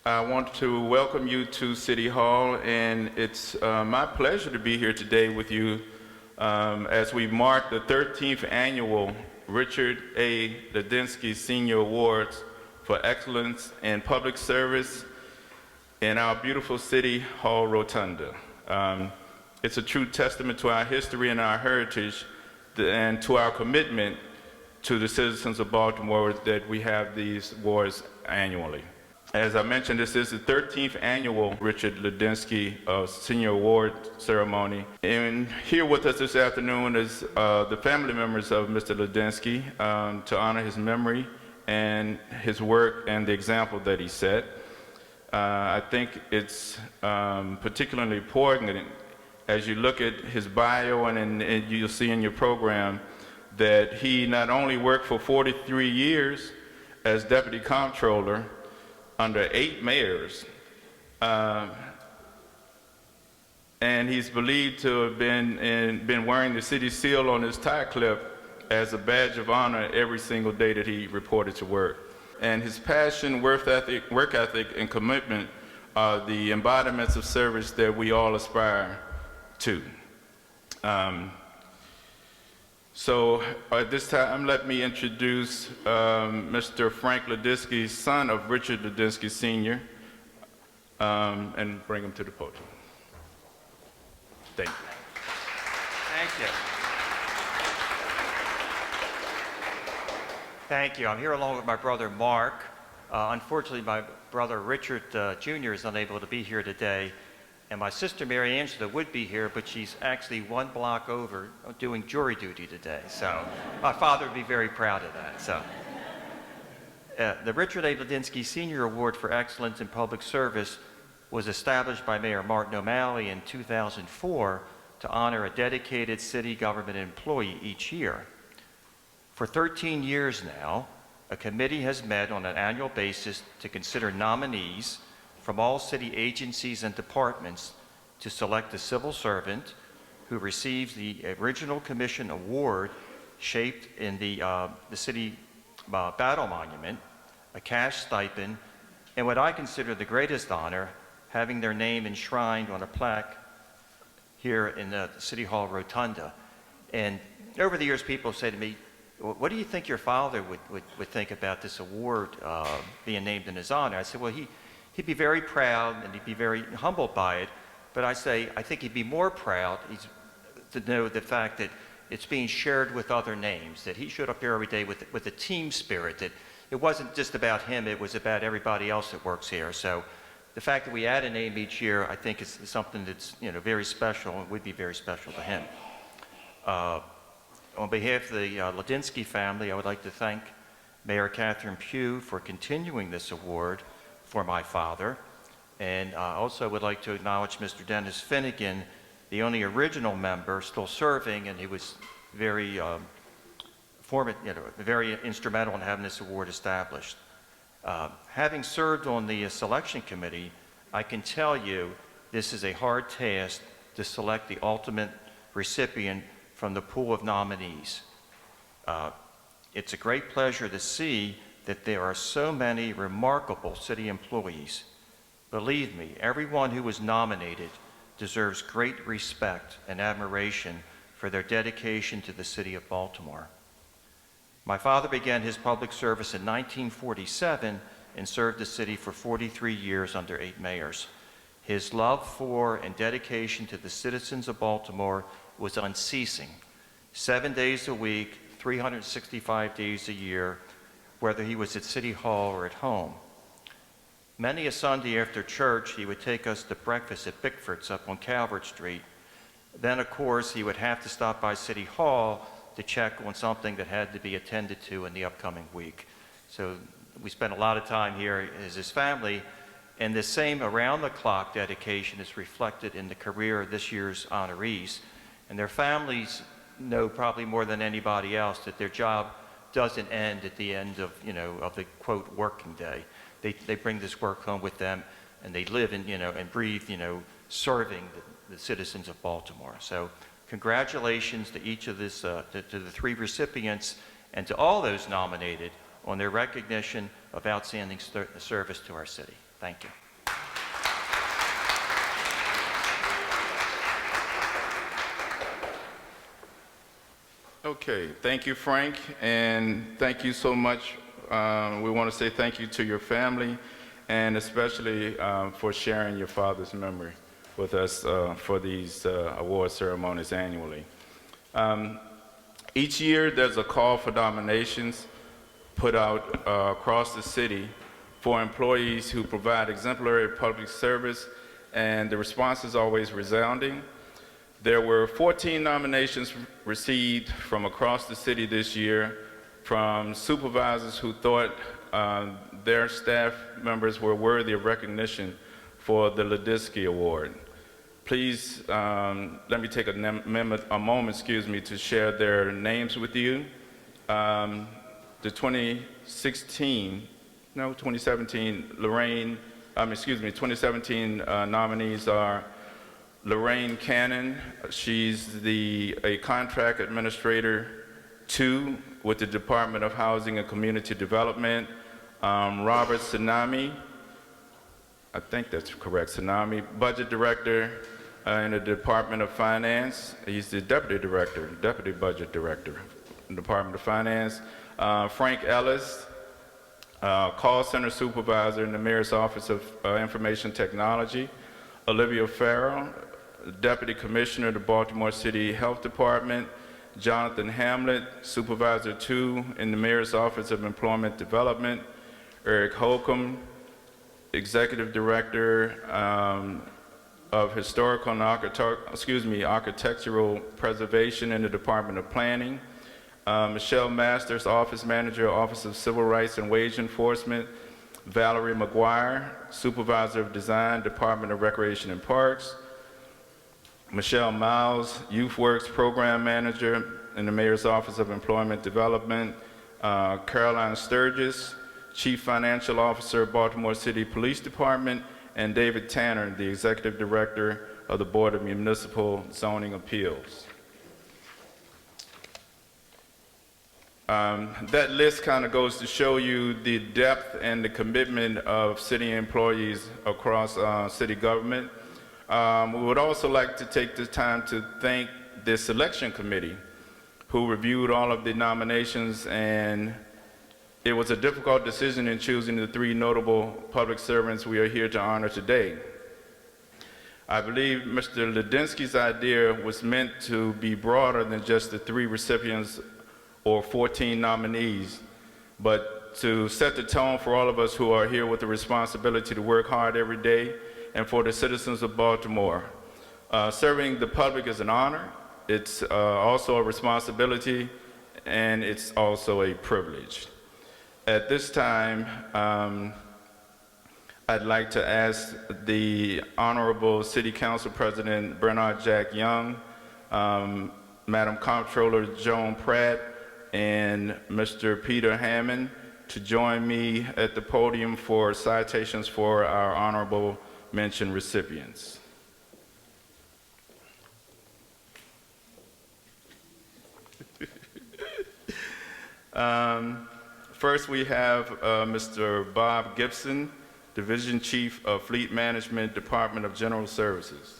I want to welcome you to City Hall, and it's my pleasure to be here today with you as we mark the 13th annual Richard A. Lidinsky Senior Awards for Excellence in Public Service in our beautiful City Hall Rotunda. It's a true testament to our history and our heritage and to our commitment to the citizens of Baltimore that we have these awards annually. As I mentioned, this is the 13th annual Richard Lidinsky Senior Award ceremony. And here with us this afternoon is the family members of Mr. Lidinsky to honor his memory and his work and the example that he set. I think it's particularly important as you look at his bio and you'll see in your program that he not only worked for 43 years as Deputy Comptroller under 8 mayors, and he's believed to have been wearing the city seal on his tie clip as a badge of honor every single day that he reported to work. And his passion, work ethic, and commitment are the embodiments of service that we all aspire to. So at this time, let me introduce Mr. Frank Lidinsky, son of Richard Lidinsky Sr., and bring him to the podium. Thank you. Thank you. Thank you. I'm here along with my brother Mark. Unfortunately, my brother Richard Jr. is unable to be here today. And my sister Mary Angela would be here, but she's actually 1 block over doing jury duty today. So my father would be very proud of that. So the Richard A. Lidinsky Senior Award for Excellence in Public Service was established by Mayor Martin O'Malley in 2004 to honor a dedicated city government employee each year. For 13 years now, a committee has met on an annual basis to consider nominees from all city agencies and departments to select a civil servant who receives the original commission award shaped in the city battle monument, a cash stipend, and what I consider the greatest honor, having their name enshrined on a plaque here in the City Hall Rotunda. And over the years, people say to me, what do you think your father would think about this award being named in his honor? I said, well, he'd be very proud and he'd be very humbled by it, but I say, I think he'd be more proud to know the fact that it's being shared with other names, that he showed up here every day with a team spirit, that it wasn't just about him, it was about everybody else that works here. So the fact that we add a name each year, I think is something that's very special and would be very special to him. On behalf of the Lidinsky family, I would like to thank Mayor Catherine Pugh for continuing this award for my father, and I also would like to acknowledge Mr. Dennis Finnegan, the only original member still serving, and he was very very instrumental in having this award established. Having served on the selection committee, I can tell you this is a hard task to select the ultimate recipient from the pool of nominees. It's a great pleasure to see that there are so many remarkable city employees. Believe me, everyone who was nominated deserves great respect and admiration for their dedication to the city of Baltimore. My father began his public service in 1947 and served the city for 43 years under 8 mayors. His love for and dedication to the citizens of Baltimore was unceasing. 7 days a week, 365 days a year, whether he was at City Hall or at home. Many a Sunday after church, he would take us to breakfast at Bickford's up on Calvert Street. Then, of course, he would have to stop by City Hall to check on something that had to be attended to in the upcoming week. So we spent a lot of time here as his family, and this same around-the-clock dedication is reflected in the career of this year's honorees. And their families know probably more than anybody else that their job doesn't end at the end of, of the quote working day. They bring this work home with them, and they live and, and breathe, serving the citizens of Baltimore. So congratulations to each of this, to the 3 recipients, and to all those nominated on their recognition of outstanding service to our city. Thank you. Okay, thank you, Frank, and thank you so much. We want to say thank you to your family, and especially for sharing your father's memory with us for these award ceremonies annually. Each year, there's a call for nominations put out across the city for employees who provide exemplary public service, and the response is always resounding. There were 14 nominations received from across the city this year from supervisors who thought their staff members were worthy of recognition for the Lidinsky Award. Please let me take a moment, to share their names with you. The 2017 nominees are Lorraine Cannon. She's a contract administrator 2 with the Department of Housing and Community Development. Robert Tsunami, I think that's correct, Tsunami, budget director in the Department of Finance. He's the deputy budget director in the Department of Finance. Frank Ellis, call center supervisor in the Mayor's Office of Information Technology. Olivia Farrell, Deputy Commissioner of the Baltimore City Health Department. Jonathan Hamlet, Supervisor 2 in the Mayor's Office of Employment Development. Eric Holcomb, Executive Director of Historical and Architectural Preservation in the Department of Planning. Michelle Masters, Office Manager, Office of Civil Rights and Wage Enforcement. Valerie McGuire, Supervisor of Design, Department of Recreation and Parks. Michelle Miles, Youth Works Program Manager in the Mayor's Office of Employment Development. Caroline Sturgis, Chief Financial Officer, Baltimore City Police Department. And David Tanner, the Executive Director of the Board of Municipal Zoning Appeals. That list kind of goes to show you the depth and the commitment of city employees across city government. We would also like to take this time to thank the selection committee who reviewed all of the nominations, and it was a difficult decision in choosing the 3 notable public servants we are here to honor today. I believe Mr. Lidinsky's idea was meant to be broader than just the 3 recipients or 14 nominees, but to set the tone for all of us who are here with the responsibility to work hard every day and for the citizens of Baltimore. Serving the public is an honor, it's also a responsibility, and it's also a privilege. At this time, I'd like to ask the Honorable City Council President Bernard Jack Young, Madam Comptroller Joan Pratt, and Mr. Peter Hammond to join me at the podium for citations for our honorable mention recipients. First, we have Mr. Bob Gibson, Division Chief of Fleet Management, Department of General Services.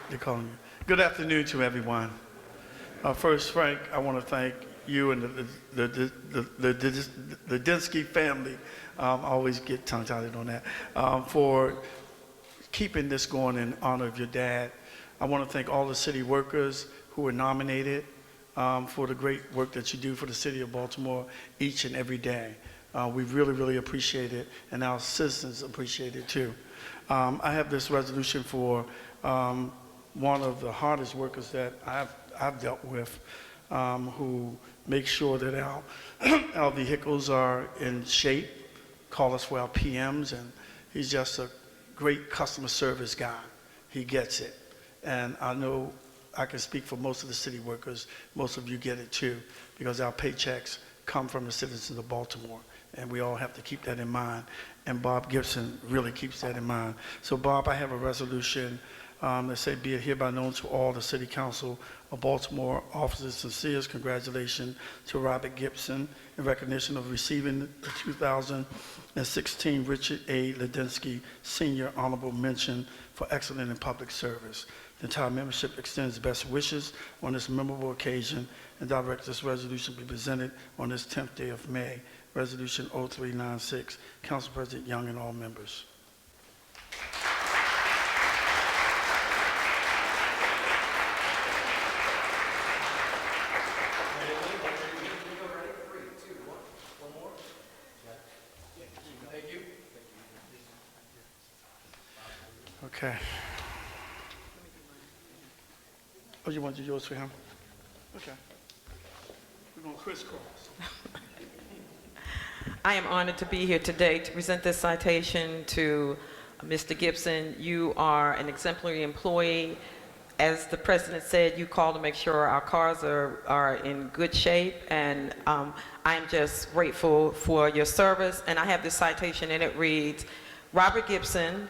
They're calling you. Good afternoon to everyone. First, Frank, I want to thank you and the Lidinsky family. I always get tongue-tied on that, for keeping this going in honor of your dad. I want to thank all the city workers who were nominated for the great work that you do for the city of Baltimore each and every day. We really, really appreciate it, and our citizens appreciate it too. I have this resolution for one of the hardest workers that I've dealt with, who makes sure that our vehicles are in shape, call us for our PMs, and he's just a great customer service guy. He gets it. And I know I can speak for most of the city workers, most of you get it too, because our paychecks come from the citizens of Baltimore, and we all have to keep that in mind. And Bob Gibson really keeps that in mind. So Bob, I have a resolution They say, be it hereby known to all the City Council of Baltimore officers, sincerest congratulations to Robert Gibson in recognition of receiving the 2016 Richard A. Lidinsky Senior Honorable Mention for Excellence in Public Service. The entire membership extends best wishes on this memorable occasion and directs this resolution be presented on this 10th day of May. Resolution 0396. Council President Young and all members. Okay. Oh, you want to do yours for him? Okay. We're going to crisscross. I am honored to be here today to present this citation to Mr. Gibson. You are an exemplary employee. As the president said, you call to make sure our cars are in good shape, and I am just grateful for your service. And I have this citation, and it reads, Robert Gibson,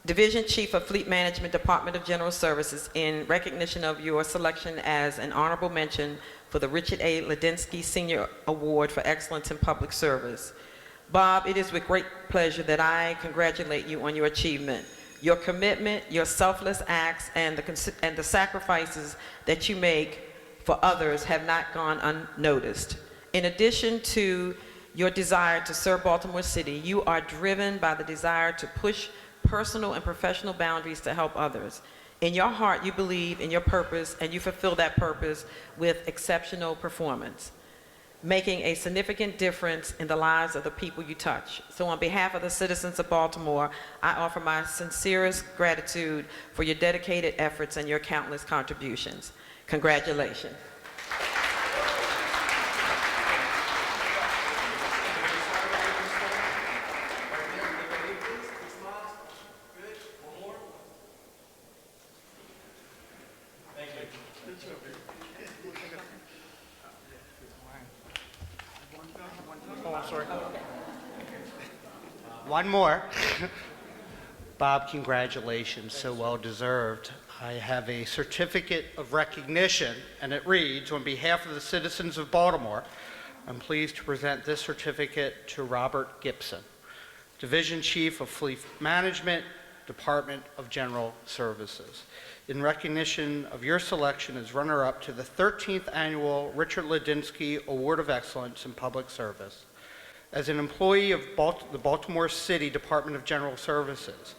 Division Chief of Fleet Management, Department of General Services, in recognition of your selection as an honorable mention for the Richard A. Lidinsky Senior Award for Excellence in Public Service. Bob, it is with great pleasure that I congratulate you on your achievement. Your commitment, your selfless acts, and the sacrifices that you make for others have not gone unnoticed. In addition to your desire to serve Baltimore City, you are driven by the desire to push personal and professional boundaries to help others. In your heart, you believe in your purpose, and you fulfill that purpose with exceptional performance, making a significant difference in the lives of the people you touch. So on behalf of the citizens of Baltimore, I offer my sincerest gratitude for your dedicated efforts and your countless contributions. Congratulations. One more. Bob, congratulations, so well deserved. I have a certificate of recognition, and it reads, on behalf of the citizens of Baltimore, I'm pleased to present this certificate to Robert Gibson, Division Chief of Fleet Management, Department of General Services, in recognition of your selection as runner-up to the 13th Annual Richard Lidinsky Award of Excellence in Public Service. As an employee of the Baltimore City Department of General Services,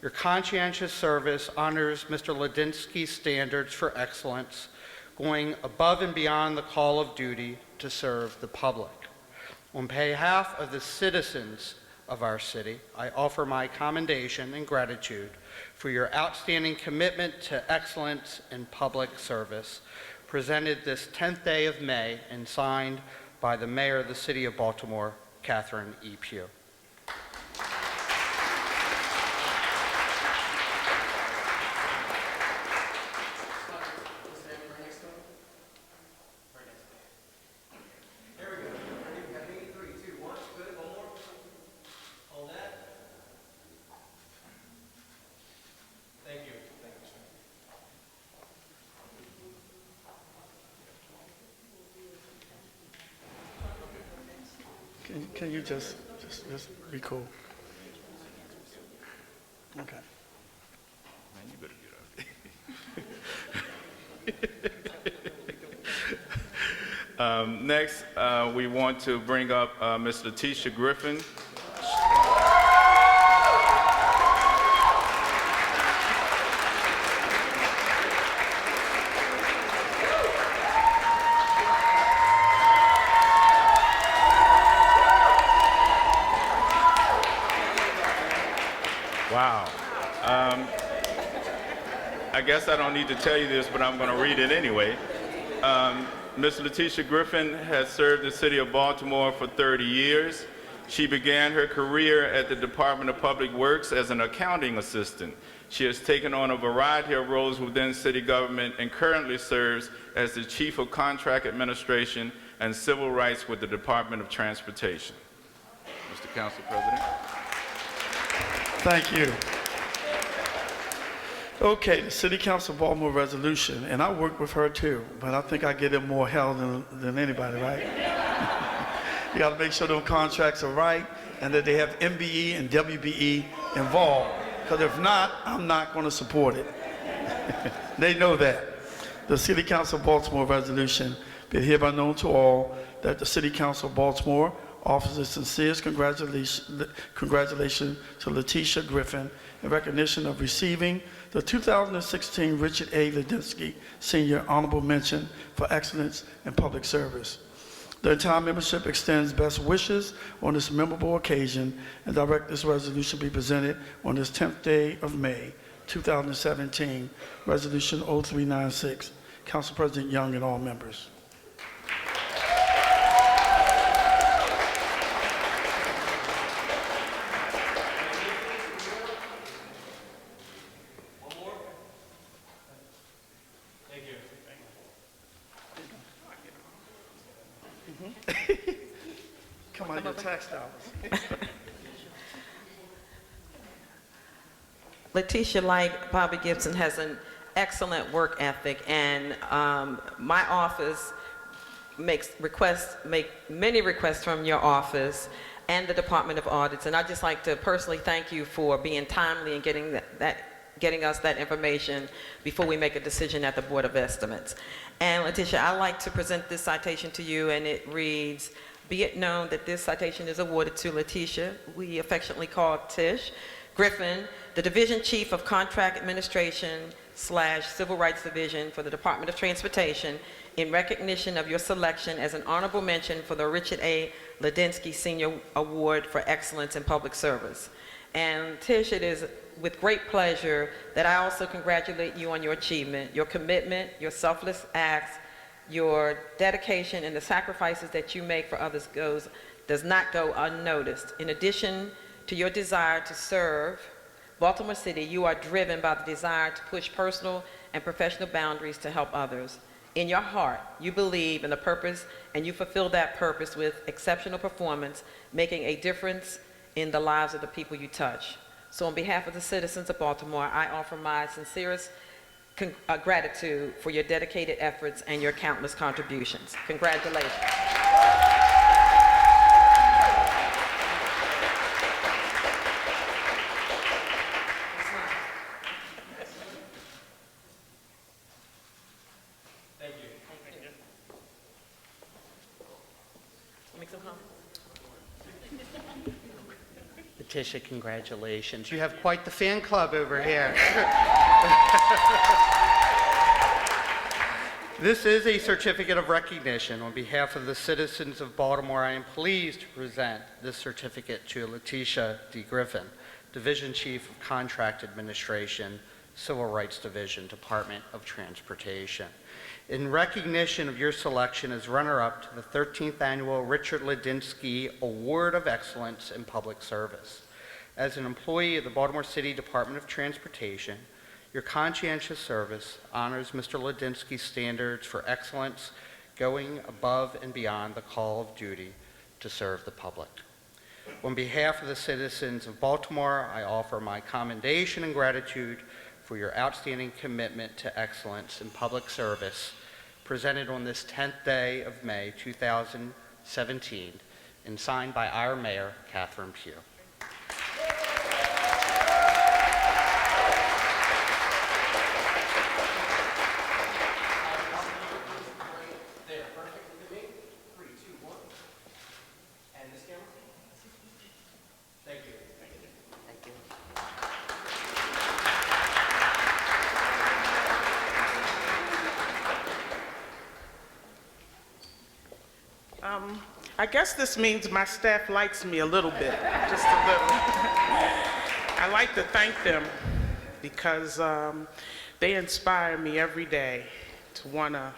your conscientious service honors Mr. Lidinsky's standards for excellence, going above and beyond the call of duty to serve the public. On behalf of the citizens of our city, I offer my commendation and gratitude for your outstanding commitment to excellence in public service, presented this 10th day of May and signed by the Mayor of the City of Baltimore, Catherine E. Pugh. Can you just be cool? Okay. Man, you better get up. Next, we want to bring up Ms. Letitia Griffin. Wow. I guess I don't need to tell you this, but I'm going to read it anyway. Ms. Letitia Griffin has served the city of Baltimore for 30 years. She began her career at the Department of Public Works as an accounting assistant. She has taken on a variety of roles within city government and currently serves as the Chief of Contract Administration and Civil Rights with the Department of Transportation. Mr. Council President. Thank you. Okay, the City Council of Baltimore resolution, and I work with her too, but I think I get in more hell than anybody, right? You got to make sure those contracts are right and that they have MBE and WBE involved, because if not, I'm not going to support it. They know that. The City Council of Baltimore resolution be it hereby known to all that the City Council of Baltimore offers its sincerest congratulations to Letitia Griffin in recognition of receiving the 2016 Richard A. Lidinsky Senior Honorable Mention for Excellence in Public Service. The entire membership extends best wishes on this memorable occasion and direct this resolution be presented on this 10th day of May, 2017, Resolution 0396. Council President Young and all members. Come on, your tax dollars. Letitia, like Bobby Gibson, has an excellent work ethic, and my office make many requests from your office and the Department of Audits, and I'd just like to personally thank you for being timely and getting us that information before we make a decision at the Board of Estimates. And Letitia, I'd like to present this citation to you, and it reads, be it known that this citation is awarded to Letitia, we affectionately call Tish, Griffin, the Division Chief of Contract Administration / Civil Rights Division for the Department of Transportation, in recognition of your selection as an honorable mention for the Richard A. Lidinsky Senior Award for Excellence in Public Service. And Tish, it is with great pleasure that I also congratulate you on your achievement, your commitment, your selfless acts, your dedication, and the sacrifices that you make for others does not go unnoticed. In addition to your desire to serve Baltimore City, you are driven by the desire to push personal and professional boundaries to help others. In your heart, you believe in the purpose, and you fulfill that purpose with exceptional performance, making a difference in the lives of the people you touch. So on behalf of the citizens of Baltimore, I offer my sincerest gratitude for your dedicated efforts and your countless contributions. Congratulations. Thank you. Make some comments. Letitia, congratulations. You have quite the fan club over here. This is a certificate of recognition. On behalf of the citizens of Baltimore, I am pleased to present this certificate to Letitia D. Griffin, Division Chief of Contract Administration, Civil Rights Division, Department of Transportation. In recognition of your selection as runner-up to the 13th Annual Richard Lidinsky Award of Excellence in Public Service. As an employee of the Baltimore City Department of Transportation, your conscientious service honors Mr. Lidinsky's standards for excellence, going above and beyond the call of duty to serve the public. On behalf of the citizens of Baltimore, I offer my commendation and gratitude for your outstanding commitment to excellence in public service, presented on this 10th day of May 2017, and signed by our Mayor, Catherine Pugh. I guess this means my staff likes me a little bit, just a little. I like to thank them because they inspire me every day to want to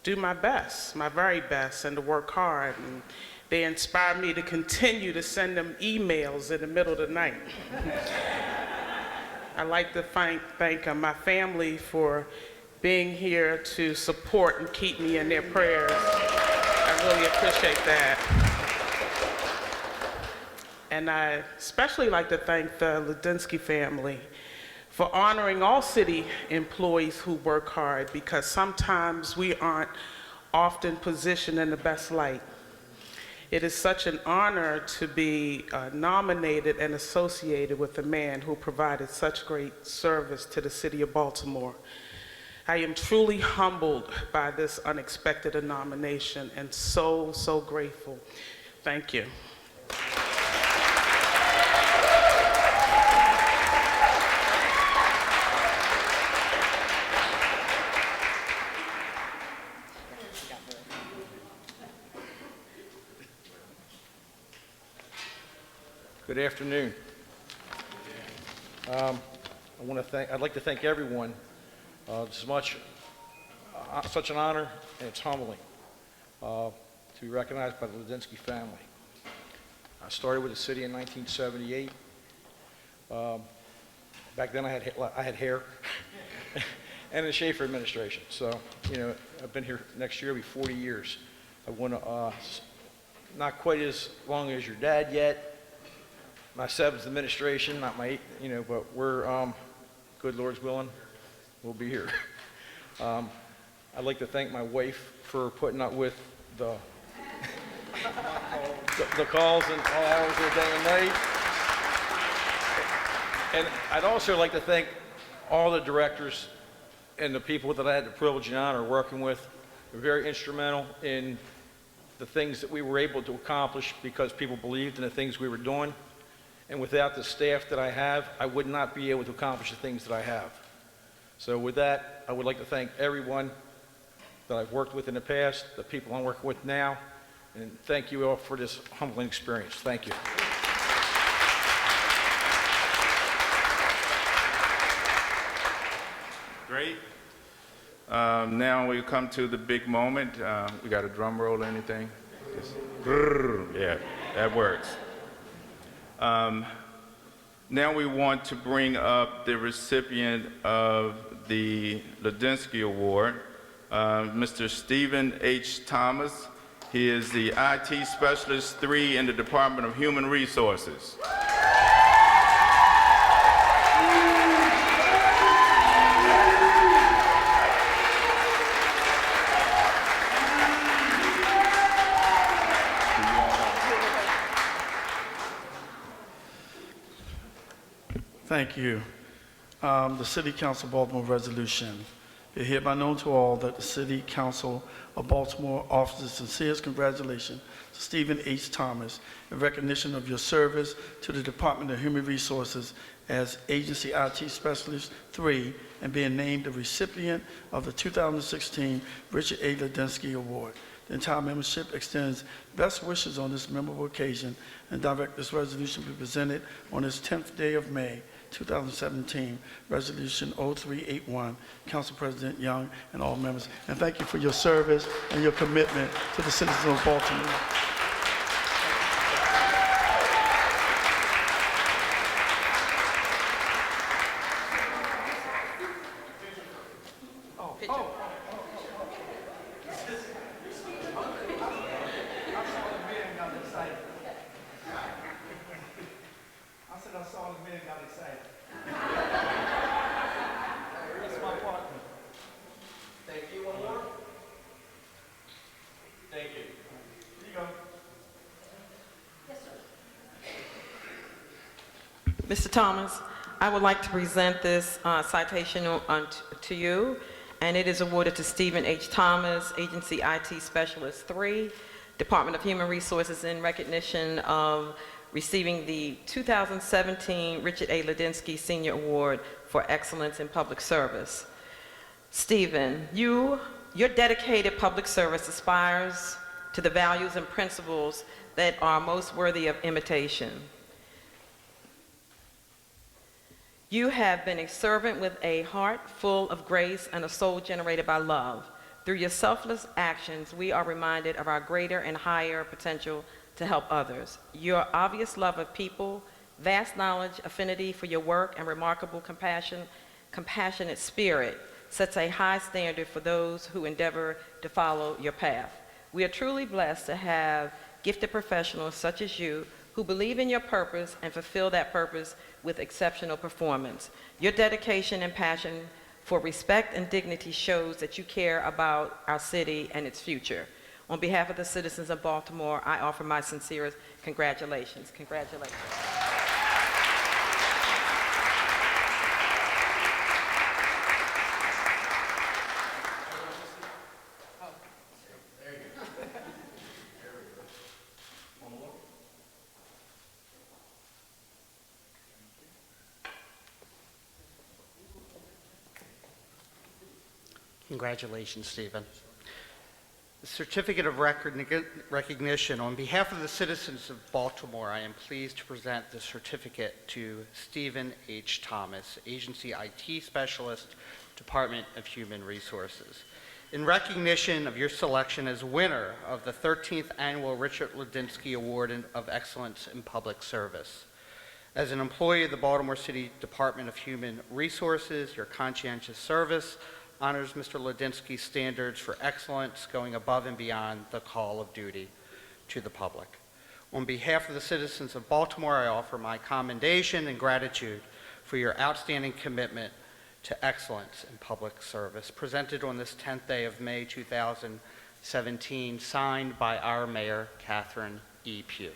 do my best, my very best, and to work hard. And they inspire me to continue to send them emails in the middle of the night. I like to thank my family for being here to support and keep me in their prayers. I really appreciate that. And I especially like to thank the Lidinsky family for honoring all city employees who work hard, because sometimes we aren't often positioned in the best light. It is such an honor to be nominated and associated with a man who provided such great service to the city of Baltimore. I am truly humbled by this unexpected nomination and so, so grateful. Thank you. Good afternoon. I'd like to thank everyone. It's such an honor, and it's humbling to be recognized by the Lidinsky family. I started with the city in 1978. Back then I had hair and the Schaefer administration. So, you know, I've been here next year, it'll be 40 years. I want to, not quite as long as your dad yet. My 7th administration, not my 8th, you know, but we're, good Lord's willing, we'll be here. I'd like to thank my wife for putting up with the calls and all hours of the day and night. And I'd also like to thank all the directors and the people that I had the privilege and honor of working with. They're very instrumental in the things that we were able to accomplish because people believed in the things we were doing. And without the staff that I have, I would not be able to accomplish the things that I have. So with that, I would like to thank everyone that I've worked with in the past, the people I'm working with now, and thank you all for this humbling experience. Thank you. Great. Now we come to the big moment. We got a drum roll or anything? Just, yeah, that works. Now we want to bring up the recipient of the Lidinsky Award, Mr. Stephen H. Thomas. He is the IT Specialist 3 in the Department of Human Resources. Thank you. The City Council of Baltimore resolution. Be hereby known to all that the City Council of Baltimore offers its sincerest congratulations to Stephen H. Thomas in recognition of your service to the Department of Human Resources as Agency IT Specialist 3 and being named the recipient of the 2016 Richard A. Lidinsky Award. The entire membership extends best wishes on this memorable occasion and direct this resolution to be presented on this 10th day of May, 2017, Resolution 0381, Council President Young and all members. And thank you for your service and your commitment to the citizens of Baltimore. Mr. Thomas, I would like to present this citation to you, and it is awarded to Stephen H. Thomas, Agency IT Specialist 3, Department of Human Resources, in recognition of receiving the 2017 Richard A. Lidinsky Senior Award for Excellence in Public Service. Stephen, your dedicated public service aspires to the values and principles that are most worthy of imitation. You have been a servant with a heart full of grace and a soul generated by love. Through your selfless actions, we are reminded of our greater and higher potential to help others. Your obvious love of people, vast knowledge, affinity for your work, and remarkable compassionate spirit sets a high standard for those who endeavor to follow your path. We are truly blessed to have gifted professionals such as you who believe in your purpose and fulfill that purpose with exceptional performance. Your dedication and passion for respect and dignity shows that you care about our city and its future. On behalf of the citizens of Baltimore, I offer my sincerest congratulations. Congratulations. Congratulations, Stephen. The certificate of recognition. On behalf of the citizens of Baltimore, I am pleased to present the certificate to Stephen H. Thomas, Agency IT Specialist, Department of Human Resources, in recognition of your selection as winner of the 13th Annual Richard Lidinsky Award of Excellence in Public Service. As an employee of the Baltimore City Department of Human Resources, your conscientious service honors Mr. Lidinsky's standards for excellence, going above and beyond the call of duty to the public. On behalf of the citizens of Baltimore, I offer my commendation and gratitude for your outstanding commitment to excellence in public service, presented on this 10th day of May 2017, signed by our Mayor Catherine E. Pugh.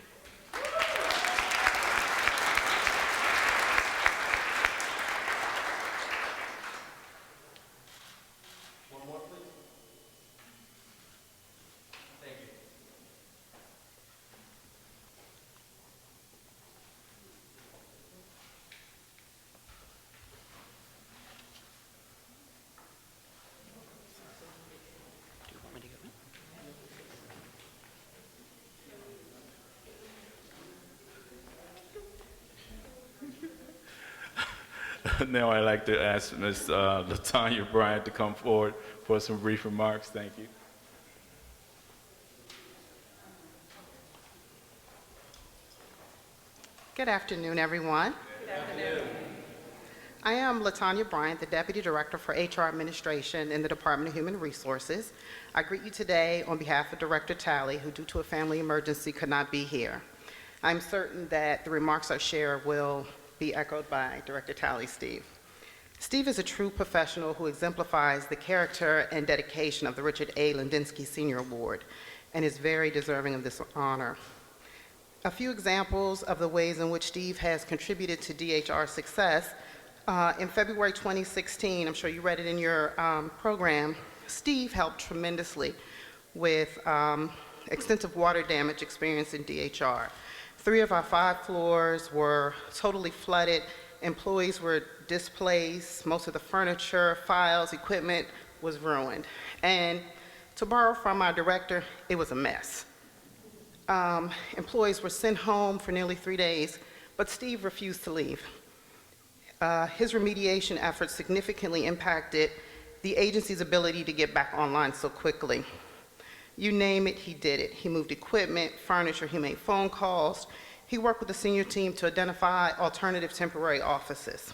Now I'd like to ask Ms. LaTanya Bryant to come forward for some brief remarks. Thank you. Good afternoon, everyone. Good afternoon. I am LaTanya Bryant, the Deputy Director for HR Administration in the Department of Human Resources. I greet you today on behalf of Director Talley, who due to a family emergency could not be here. I'm certain that the remarks I share will be echoed by Director Talley, Steve. Steve is a true professional who exemplifies the character and dedication of the Richard A. Lidinsky Senior Award and is very deserving of this honor. A few examples of the ways in which Steve has contributed to DHR's success. In February 2016, I'm sure you read it in your program, Steve helped tremendously with extensive water damage experienced in DHR. 3 of our 5 floors were totally flooded. Employees were displaced. Most of the furniture, files, equipment was ruined. And to borrow from our director, it was a mess. Employees were sent home for nearly 3 days, but Steve refused to leave. His remediation efforts significantly impacted the agency's ability to get back online so quickly. You name it, he did it. He moved equipment, furniture, he made phone calls. He worked with the senior team to identify alternative temporary offices.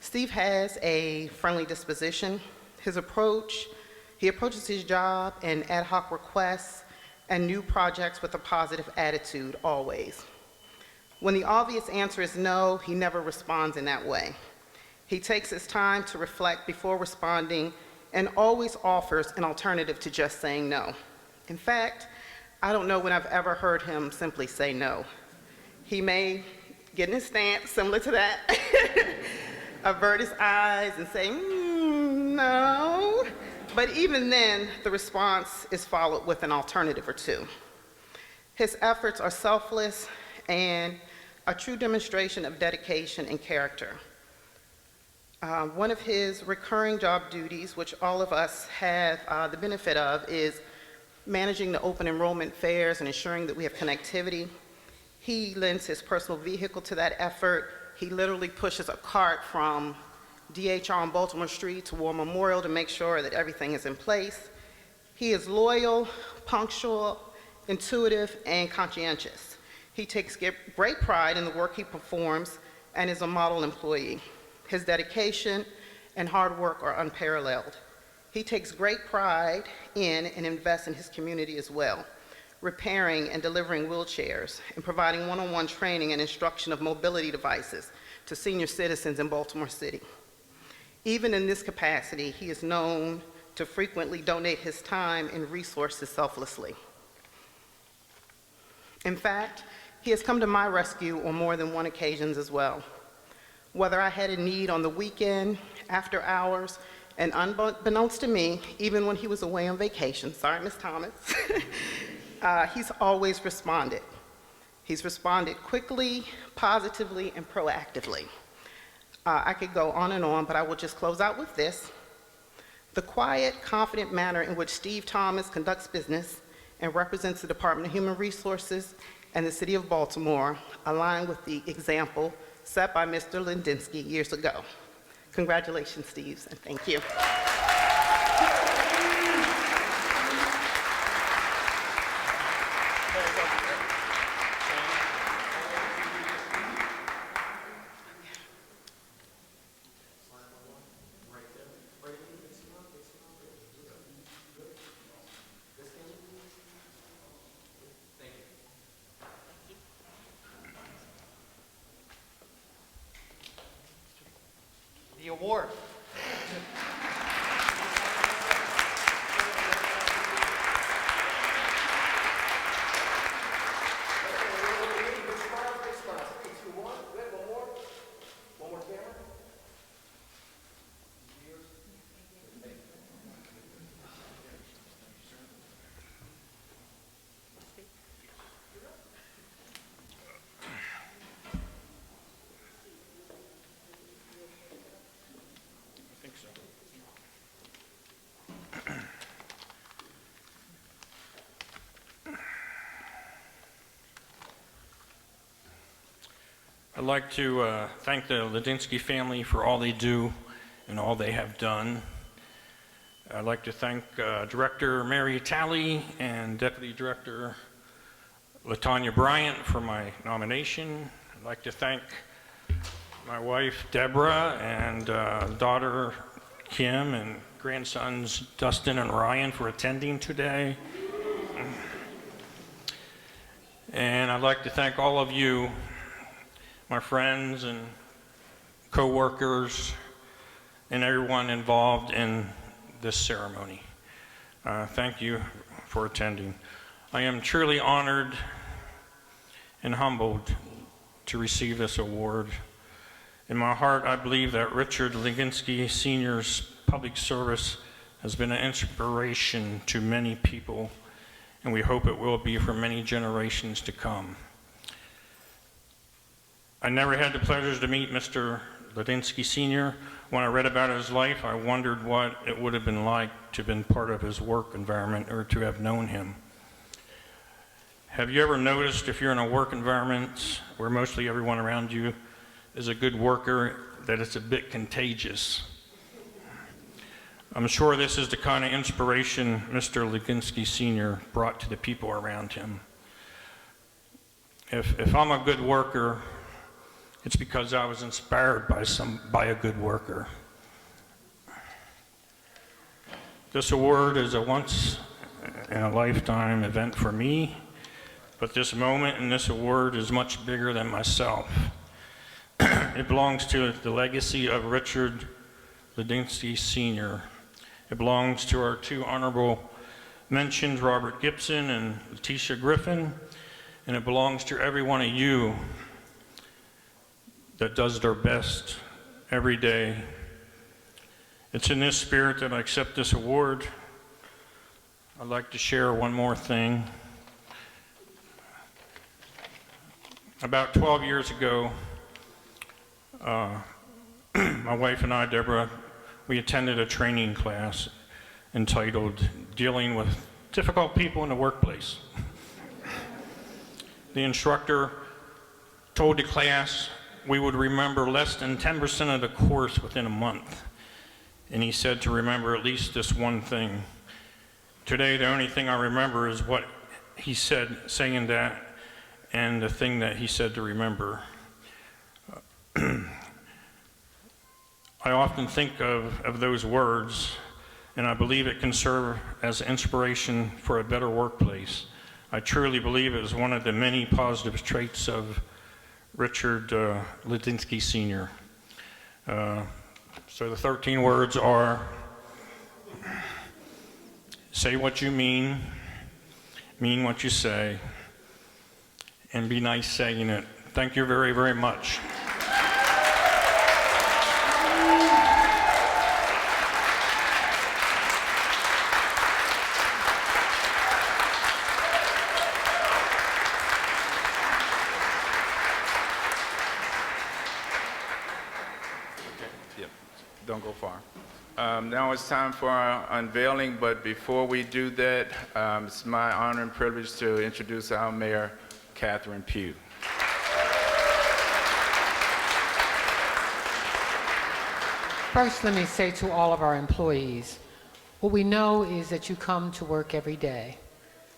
Steve has a friendly disposition. He approaches his job and ad hoc requests and new projects with a positive attitude, always. When the obvious answer is no, he never responds in that way. He takes his time to reflect before responding and always offers an alternative to just saying no. In fact, I don't know when I've ever heard him simply say no. He may get in his stance, similar to that, avert his eyes and say, no. But even then, the response is followed with an alternative or two. His efforts are selfless and a true demonstration of dedication and character. One of his recurring job duties, which all of us have the benefit of, is managing the open enrollment fairs and ensuring that we have connectivity. He lends his personal vehicle to that effort. He literally pushes a cart from DHR on Baltimore Street to War Memorial to make sure that everything is in place. He is loyal, punctual, intuitive, and conscientious. He takes great pride in the work he performs and is a model employee. His dedication and hard work are unparalleled. He takes great pride in and invests in his community as well. repairing and delivering wheelchairs, and providing one-on-one training and instruction of mobility devices to senior citizens in Baltimore City. Even in this capacity, he is known to frequently donate his time and resources selflessly. In fact, he has come to my rescue on more than one occasion as well. Whether I had a need on the weekend, after hours, and unbeknownst to me, even when he was away on vacation, sorry, Ms. Thomas, he's always responded. He's responded quickly, positively, and proactively. I could go on, but I will just close out with this. The quiet, confident manner in which Steve Thomas conducts business and represents the Department of Human Resources and the City of Baltimore align with the example set by Mr. Lidinsky years ago. Congratulations, Steve, and thank you. The award. I'd like to thank the Lidinsky family for all they do and all they have done. I'd like to thank Director Mary Talley and Deputy Director LaTanya Bryant for my nomination. I'd like to thank my wife Deborah and daughter Kim and grandsons Dustin and Ryan for attending today. And I'd like to thank all of you, my friends and co-workers, and everyone involved in this ceremony. Thank you for attending. I am truly honored and humbled to receive this award. In my heart, I believe that Richard Lidinsky Sr.'s public service has been an inspiration to many people, and we hope it will be for many generations to come. I never had the pleasure to meet Mr. Lidinsky Sr. When I read about his life, I wondered what it would have been like to have been part of his work environment or to have known him. Have you ever noticed if you're in a work environment where mostly everyone around you is a good worker, that it's a bit contagious? I'm sure this is the kind of inspiration Mr. Lidinsky Sr. brought to the people around him. If I'm a good worker, it's because I was inspired by a good worker. This award is a once-in-a-lifetime event for me, but this moment and this award is much bigger than myself. It belongs to the legacy of Richard Lidinsky Sr. It belongs to our two honorable mentions, Robert Gibson and Letitia Griffin, and it belongs to every one of you that does their best every day. It's in this spirit that I accept this award. I'd like to share one more thing. About 12 years ago, my wife and I, Deborah, we attended a training class entitled Dealing with Difficult People in the Workplace. The instructor told the class we would remember less than 10% of the course within a month. And he said to remember at least this one thing. Today, the only thing I remember is what he said, saying that, and the thing that he said to remember. I often think of those words, and I believe it can serve as inspiration for a better workplace. I truly believe it was one of the many positive traits of Richard Lidinsky Sr. So the 13 words are, say what you mean what you say, and be nice saying it. Thank you very, very much. Don't go far. Now it's time for our unveiling, but before we do that, it's my honor and privilege to introduce our Mayor, Catherine Pugh. First, let me say to all of our employees, what we know is that you come to work every day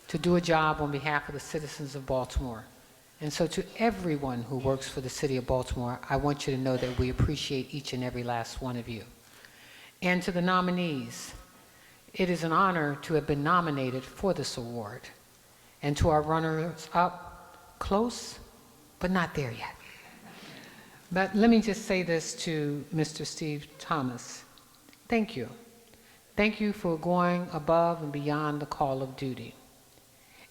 to do a job on behalf of the citizens of Baltimore. And so to everyone who works for the city of Baltimore, I want you to know that we appreciate each and every last one of you. And to the nominees, it is an honor to have been nominated for this award. And to our runners-up, close, but not there yet. But let me just say this to Mr. Steve Thomas. Thank you. Thank you for going above and beyond the call of duty.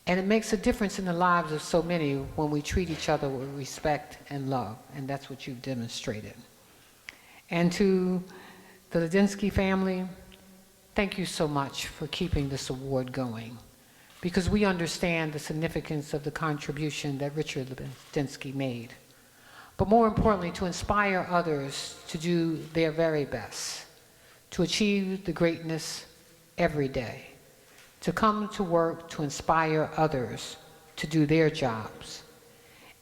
And it makes a difference in the lives of so many when we treat each other with respect and love, and that's what you've demonstrated. And to the Lidinsky family, thank you so much for keeping this award going, because we understand the significance of the contribution that Richard Lidinsky made. But more importantly, to inspire others to do their very best, to achieve the greatness every day, to come to work to inspire others to do their jobs,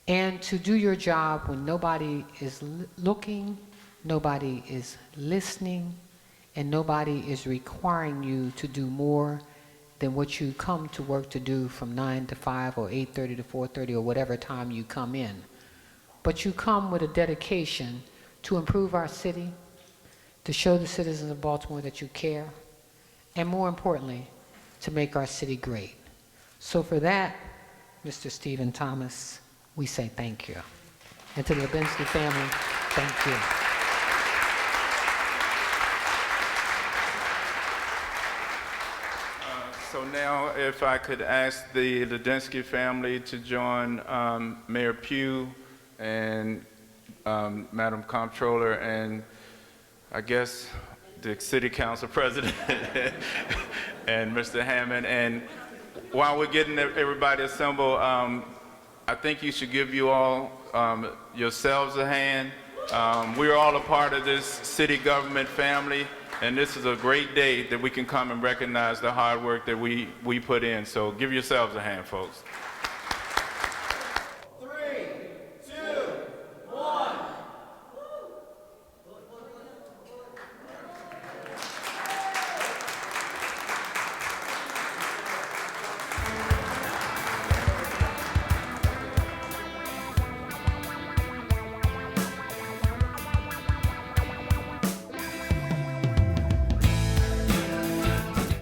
and to do your job when nobody is looking, nobody is listening, and nobody is requiring you to do more than what you come to work to do from 9 to 5 or 8:30 to 4:30 or whatever time you come in. But you come with a dedication to improve our city, to show the citizens of Baltimore that you care, and more importantly, to make our city great. So for that, Mr. Stephen Thomas, we say thank you. And to the Lidinsky family, thank you. So now if I could ask the Lidinsky family to join Mayor Pugh and Madam Comptroller and I guess the City Council President and Mr. Hammond. And while we're getting everybody assembled, I think you should give you all yourselves a hand. We're all a part of this city government family, and this is a great day that we can come and recognize the hard work that we put in. So give yourselves a hand, folks.